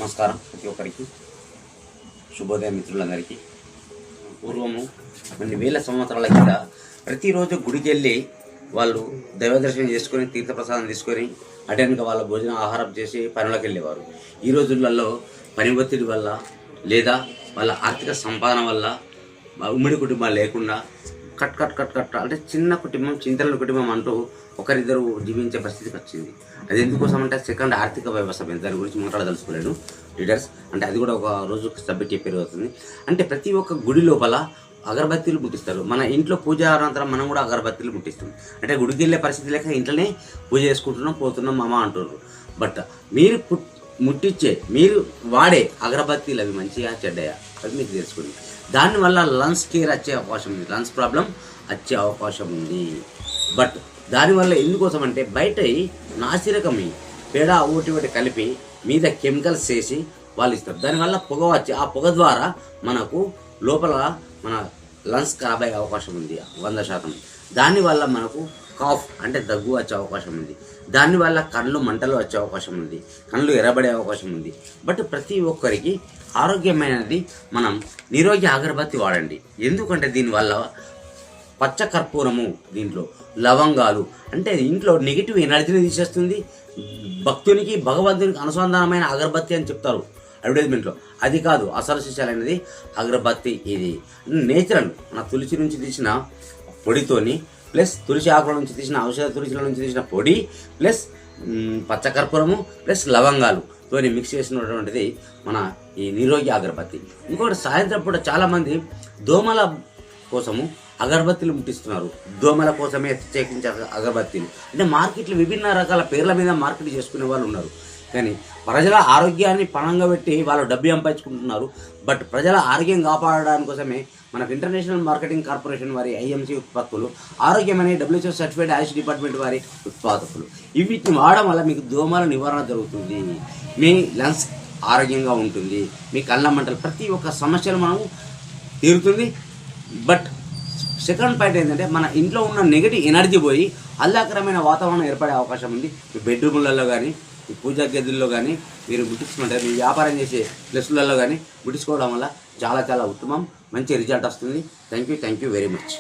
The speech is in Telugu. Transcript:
నమస్కారం ప్రతి ఒక్కరికి, శుభోదయం మిత్రులందరికీ. పూర్వము కొన్ని వేల సంవత్సరాల కింద ప్రతిరోజు గుడికి వెళ్ళి వాళ్ళు దైవ దర్శనం చేసుకొని తీర్థప్రసాదం తీసుకొని అటెన్క వాళ్ళ భోజనం ఆహారం చేసి పనులకు వెళ్ళేవారు. ఈ రోజులలో పని ఒత్తిడి వల్ల లేదా వాళ్ళ ఆర్థిక సంపాదన వల్ల ఉమ్మడి కుటుంబాలు లేకుండా కట్ అంటే చిన్న కుటుంబం, చింతల కుటుంబం అంటూ ఒకరిద్దరు జీవించే పరిస్థితికి వచ్చింది. అది ఎందుకోసం అంటే సెకండ్ ఆర్థిక వ్యవస్థ, దాని గురించి మాట్లాడదలుచుకోలేను లీడర్స్. అంటే అది కూడా ఒక రోజు సబ్జెక్ట్ చెప్పేది అవుతుంది. అంటే ప్రతి ఒక్క గుడి లోపల అగరబత్తీలు ముట్టిస్తారు. మన ఇంట్లో పూజ అనంతరం మనం కూడా అగరబత్తీలు ముట్టిస్తాం. అంటే గుడికి వెళ్ళే పరిస్థితి లేక ఇంట్లోనే పూజ చేసుకుంటున్నాం, పోతున్నాం మామ అంటున్నారు. బట్ మీరు ముట్టించే, మీరు వాడే అగరబత్తీలు అవి మంచిగా చెడ్డయా అది మీకు తెలుసుకోండి. దానివల్ల లంగ్స్ కేర్ వచ్చే అవకాశం ఉంది, లంగ్స్ ప్రాబ్లం వచ్చే అవకాశం ఉంది. బట్ దానివల్ల ఎందుకోసం అంటే బయట నాసిరకమి పేడ ఒకటి కలిపి మీద కెమికల్స్ చేసి వాళ్ళు ఇస్తారు. దానివల్ల పొగ వచ్చి ఆ పొగ ద్వారా మనకు లోపల మన లంగ్స్ ఖరాబ్ అయ్యే అవకాశం ఉంది 100%. దానివల్ల మనకు కాఫ్ అంటే దగ్గు వచ్చే అవకాశం ఉంది. దానివల్ల కళ్ళు మంటలు వచ్చే అవకాశం ఉంది, కళ్ళు ఎర్రబడే అవకాశం ఉంది. బట్ ప్రతి ఒక్కరికి ఆరోగ్యమైనది మనం నిరోగి అగరబత్తి వాడండి. ఎందుకంటే దీనివల్ల పచ్చ కర్పూరము, దీంట్లో లవంగాలు అంటే ఇంట్లో నెగిటివ్ ఎనర్జీని తీసేస్తుంది. భక్తునికి భగవంతునికి అనుసంధానమైన అగరబత్తి అని చెప్తారు అడ్వర్టైజ్మెంట్లో. అది కాదు, అసలు శిష్యాలనేది అగరబత్తి. ఇది నేచురల్, మన తులసి నుంచి తీసిన పొడితోని ప్లస్ తులసి ఆకుల నుంచి తీసిన ఔషధ తులసిల నుంచి తీసిన పొడి ప్లస్ పచ్చకర్పూరము ప్లస్ లవంగాలుతోని మిక్స్ చేసినటువంటిది మన ఈ నిరోగి అగరబత్తి. ఇంకొకటి, సాయంత్రం పూట చాలామంది దోమల కోసము అగరబత్తీలు ముట్టిస్తున్నారు. దోమల కోసమే ప్రత్యేకించే అగరబత్తీలు అంటే మార్కెట్లో విభిన్న రకాల పేర్ల మీద మార్కెట్ చేసుకునే వాళ్ళు ఉన్నారు. కానీ ప్రజల ఆరోగ్యాన్ని పణంగా పెట్టి వాళ్ళు డబ్బు సంపాదించుకుంటున్నారు. బట్ ప్రజల ఆరోగ్యం కాపాడడానికి కోసమే మనకు ఇంటర్నేషనల్ మార్కెటింగ్ కార్పొరేషన్ వారి ఐఎంసీ ఉత్పత్తులు, ఆరోగ్యమనే WHO సర్టిఫైడ్ ఆయుష్ డిపార్ట్మెంట్ వారి ఉత్పాదకులు, వీటిని వాడడం వల్ల మీకు దోమల నివారణ జరుగుతుంది, మీ లంగ్స్ ఆరోగ్యంగా ఉంటుంది, మీ కళ్ళ మంటలు ప్రతి ఒక్క సమస్యలు మనము తీరుతుంది. బట్ సెకండ్ పాయింట్ ఏంటంటే మన ఇంట్లో ఉన్న నెగిటివ్ ఎనర్జీ పోయి ఆహ్లాదకరమైన వాతావరణం ఏర్పడే అవకాశం ఉంది. మీ బెడ్రూమ్లలో కానీ, మీ పూజా గదుల్లో కానీ మీరు ముట్టించుకుంటే, మీ వ్యాపారం చేసే ప్లేసులలో కానీ ముట్టించుకోవడం వల్ల చాలా ఉత్తమం, మంచి రిజల్ట్ వస్తుంది. Thank you very much.